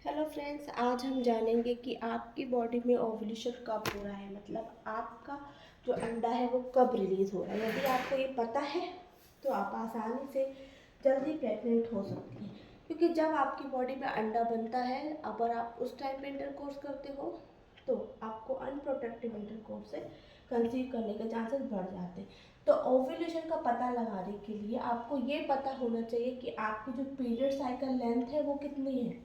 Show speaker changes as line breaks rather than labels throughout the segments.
Hello friends, आज हम जानेंगे कि आपकी बॉडी में ओव्यूलेशन कब हो रहा है। मतलब आपका जो अंडा है वो कब रिलीज़ हो रहा है। यदि आपको ये पता है तो आप आसानी से जल्दी प्रेग्नेंट हो सकती हैं, क्योंकि जब आपकी बॉडी में अंडा बनता है, अगर आप उस टाइम पे इंटरकोर्स करते हो तो आपको अनप्रोटेक्टिव इंटरकोर्स से कंसीव करने के चांसेस बढ़ जाते हैं। तो ओव्यूलेशन का पता लगाने के लिए आपको ये पता होना चाहिए कि आपकी जो पीरियड साइकिल लेंथ है वो कितनी है।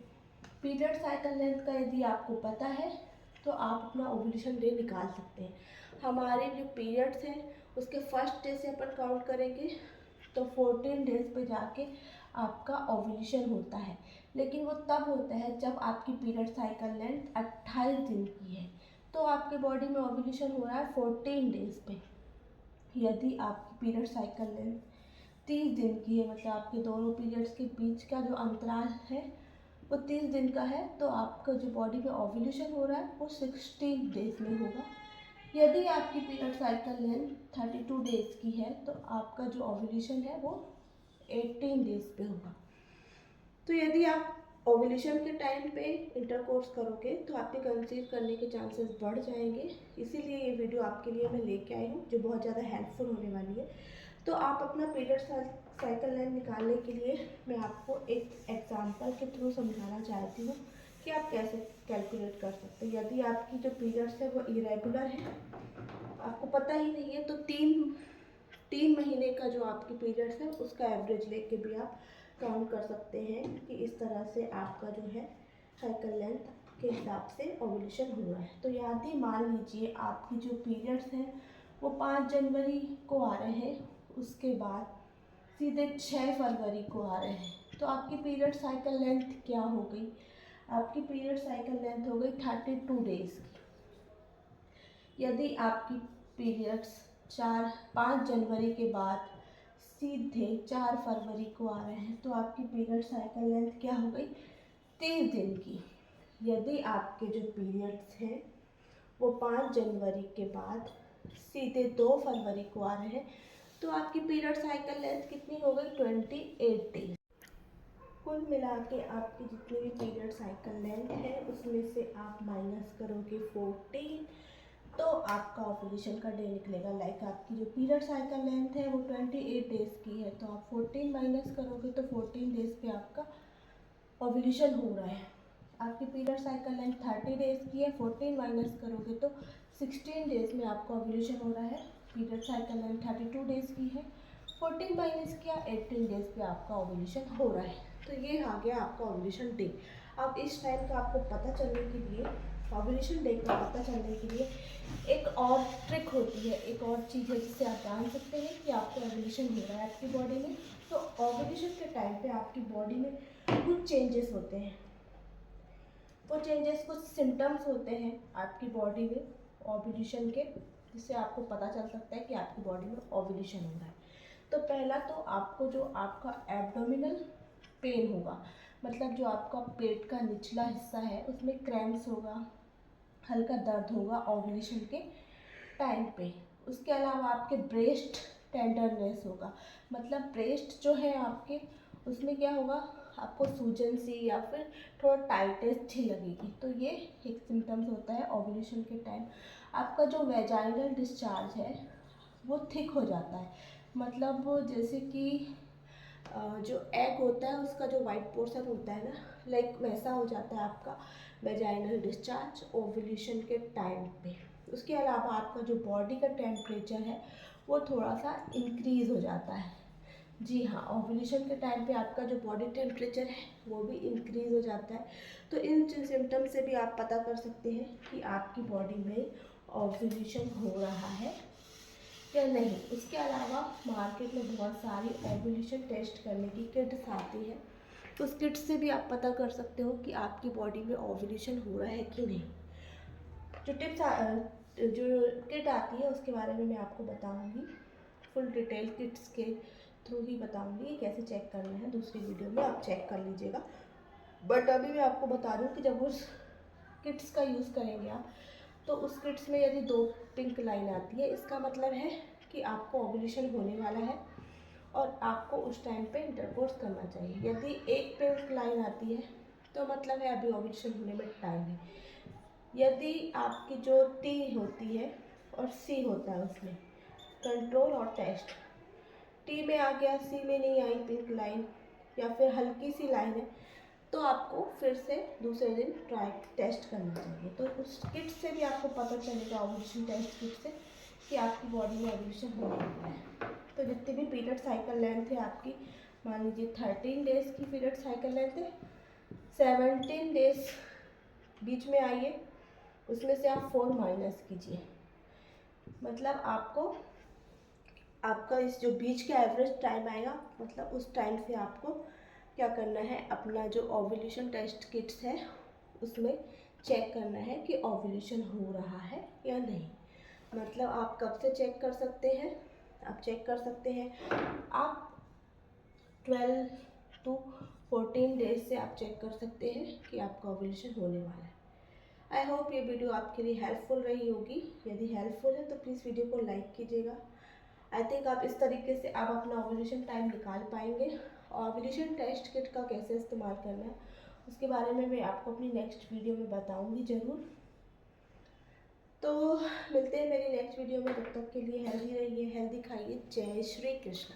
पीरियड साइकिल लेंथ का यदि आपको पता है तो आप अपना ओव्यूलेशन डे निकाल सकते हैं। हमारे जो पीरियड्स हैं उसके फर्स्ट डे से अपन काउंट करेंगे तो 14 डेज पे जाके आपका ओव्यूलेशन होता है। लेकिन वो तब होता है जब आपकी पीरियड साइकिल लेंथ 28 दिन की है। तो आपके बॉडी में ओव्यूलेशन हो रहा है 14 डेज पे। यदि आपकी पीरियड साइकिल लेंथ 30 दिन की है, मतलब आपके दोनों पीरियड्स के बीच का जो अंतराल है वो 30 दिन का है, तो आपका जो बॉडी में ओव्यूलेशन हो रहा है वो 16 डेज में होगा। यदि आपकी पीरियड साइकिल लेंथ 32 डेज की है तो आपका जो ओव्यूलेशन है वो 18 डेज पे होगा। तो यदि आप ओव्यूलेशन के टाइम पे इंटरकोर्स करोगे तो आपके कंसीव करने के चांसेस बढ़ जाएंगे। इसीलिए ये वीडियो आपके लिए मैं लेके आई हूँ, जो बहुत ज़्यादा हेल्पफुल होने वाली है। तो आप अपना पीरियड साइकिल लाइन निकालने के लिए मैं आपको एक एग्जांपल के थ्रू समझाना चाहती हूँ कि आप कैसे कैलकुलेट कर सकते हैं। यदि आपकी जो पीरियड्स है वो इरेगुलर है, आपको पता ही नहीं है, तो तीन महीने का जो आपकी पीरियड्स है उसका एवरेज लेके भी आप काउंट कर सकते हैं कि इस तरह से आपका जो है साइकिल लेंथ के हिसाब से ओव्यूलेशन हो रहा है। तो यदि मान लीजिए आपकी जो पीरियड्स हैं वो 5 जनवरी को आ रहे हैं, उसके बाद सीधे 6 फरवरी को आ रहे हैं, तो आपकी पीरियड साइकिल लेंथ क्या हो गई? आपकी पीरियड साइकिल लेंथ हो गई 32 डेज की। यदि आपकी पीरियड्स 5 जनवरी के बाद सीधे 4 फरवरी को आ रहे हैं तो आपकी पीरियड साइकिल लेंथ क्या हो गई? 30 दिन की। यदि आपके जो पीरियड्स हैं वो 5 जनवरी के बाद सीधे 2 फरवरी को आ रहे हैं तो आपकी पीरियड साइकिल लेंथ कितनी हो गई? 28 डेज। कुल मिला के आपकी जितनी भी पीरियड साइकिल लेंथ है उसमें से आप माइनस करोगे 14, तो आपका ओव्यूलेशन का डे निकलेगा। लाइक आपकी जो पीरियड साइकिल लेंथ है वो 28 डेज की है, तो आप 14 माइनस करोगे तो 14 डेज पे आपका ओव्यूलेशन हो रहा है। आपकी पीरियड साइकिल लेंथ 30 डेज की है, 14 माइनस करोगे तो 16 डेज में आपका ओव्यूलेशन हो रहा है। पीरियड साइकिल लेंथ 32 डेज की है, 14 माइनस किया, 18 डेज पे आपका ओव्यूलेशन हो रहा है। तो ये आ गया आपका ओव्यूलेशन डे। अब इस टाइम का आपको पता चलने के लिए, ओव्यूलेशन डे का पता चलने के लिए एक और ट्रिक होती है, एक और चीज़ है जिससे आप जान सकते हैं कि आपको ओव्यूलेशन हो रहा है आपकी बॉडी में। तो ओव्यूलेशन के टाइम पे आपकी बॉडी में कुछ चेंजेस होते हैं। वो चेंजेस, कुछ सिम्टम्स होते हैं आपकी बॉडी में ओव्यूलेशन के, जिससे आपको पता चल सकता है कि आपकी बॉडी में ओव्यूलेशन हो रहा है। तो पहला तो आपको जो आपका एब्डोमिनल पेन होगा, मतलब जो आपका पेट का निचला हिस्सा है उसमें क्रैम्प्स होगा, हल्का दर्द होगा ओव्यूलेशन के टाइम पे। उसके अलावा आपके ब्रेस्ट टेंडरनेस होगा, मतलब ब्रेस्ट जो है आपके उसमें क्या होगा, आपको सूजन सी या फिर थोड़ा टाइटनेस ही लगेगी। तो ये एक सिम्टम्स होता है ओव्यूलेशन के टाइम। आपका जो वेजाइनल डिस्चार्ज है वो थिक हो जाता है, मतलब वो जैसे कि जो एग होता है उसका जो वाइट पोर्शन होता है ना, लाइक वैसा हो जाता है आपका वेजाइनल डिस्चार्ज ओव्यूलेशन के टाइम पे। उसके अलावा आपका जो बॉडी का टेम्परेचर है वो थोड़ा सा इंक्रीज़ हो जाता है। जी हाँ, ओव्यूलेशन के टाइम पे आपका जो बॉडी टेम्परेचर है वो भी इंक्रीज़ हो जाता है। तो इन सिम्टम से भी आप पता कर सकते हैं कि आपकी बॉडी में ओव्यूलेशन हो रहा है या नहीं। उसके अलावा मार्केट में बहुत सारी ओव्यूलेशन टेस्ट करने की किट्स आती है, तो उस किट से भी आप पता कर सकते हो कि आपकी बॉडी में ओव्यूलेशन हो रहा है कि नहीं। जो किट आती है उसके बारे में मैं आपको बताऊंगी, फुल डिटेल किट्स के थ्रू ही बताऊंगी कैसे चेक करना है, दूसरी वीडियो में आप चेक कर लीजिएगा। बट अभी मैं आपको बता दूँ कि जब उस किट्स का यूज़ करेंगे आप, तो उस किट्स में यदि 2 पिंक लाइन आती है, इसका मतलब है कि आपको ओव्यूलेशन होने वाला है और आपको उस टाइम पे इंटरकोर्स करना चाहिए। यदि एक पिंक लाइन आती है तो तो मतलब है अभी ओव्यूलेशन होने में टाइम है। यदि आपकी जो टी होती है और सी होता है उसमें कंट्रोल और टेस्ट, टी में आ गया, सी में नहीं आई पिंक लाइन या फिर हल्की सी लाइन है, तो आपको फिर से दूसरे दिन ट्राई टेस्ट करना चाहिए। तो उस किट से भी आपको पता चलेगा, ओव्यूलेशन टेस्ट किट से, कि आपकी बॉडी में ओव्यूलेशन होने वाला है। तो जितने भी पीरियड साइकिल लेंथ है आपकी, मान लीजिए 13 डेज़ की पीरियड साइकिल लेंथ है, 17 डेज बीच में आई है, उसमें से आप 4 माइनस कीजिए। मतलब आपका इस जो बीच का एवरेज टाइम आएगा, मतलब उस टाइम से आपको क्या करना है, अपना जो ओव्यूलेशन टेस्ट किट्स है उसमें चेक करना है कि ओव्यूलेशन हो रहा है या नहीं। मतलब आप कब से चेक कर सकते हैं, आप चेक कर सकते हैं, आप 12 to 14 डेज से आप चेक कर सकते हैं कि आपका ओव्यूलेशन होने वाला है। आई होप ये वीडियो आपके लिए हेल्पफुल रही होगी। यदि हेल्पफुल है तो प्लीज़ वीडियो को लाइक कीजिएगा। आई थिंक आप इस तरीके से आप अपना ओव्यूलेशन टाइम निकाल पाएंगे। ओव्यूलेशन टेस्ट किट का कैसे इस्तेमाल करना है उसके बारे में मैं आपको अपनी नेक्स्ट वीडियो में बताऊंगी ज़रूर। तो मिलते हैं मेरी नेक्स्ट वीडियो में, तब तक के लिए हेल्दी रहिए, हेल्दी खाइए। जय श्री कृष्ण।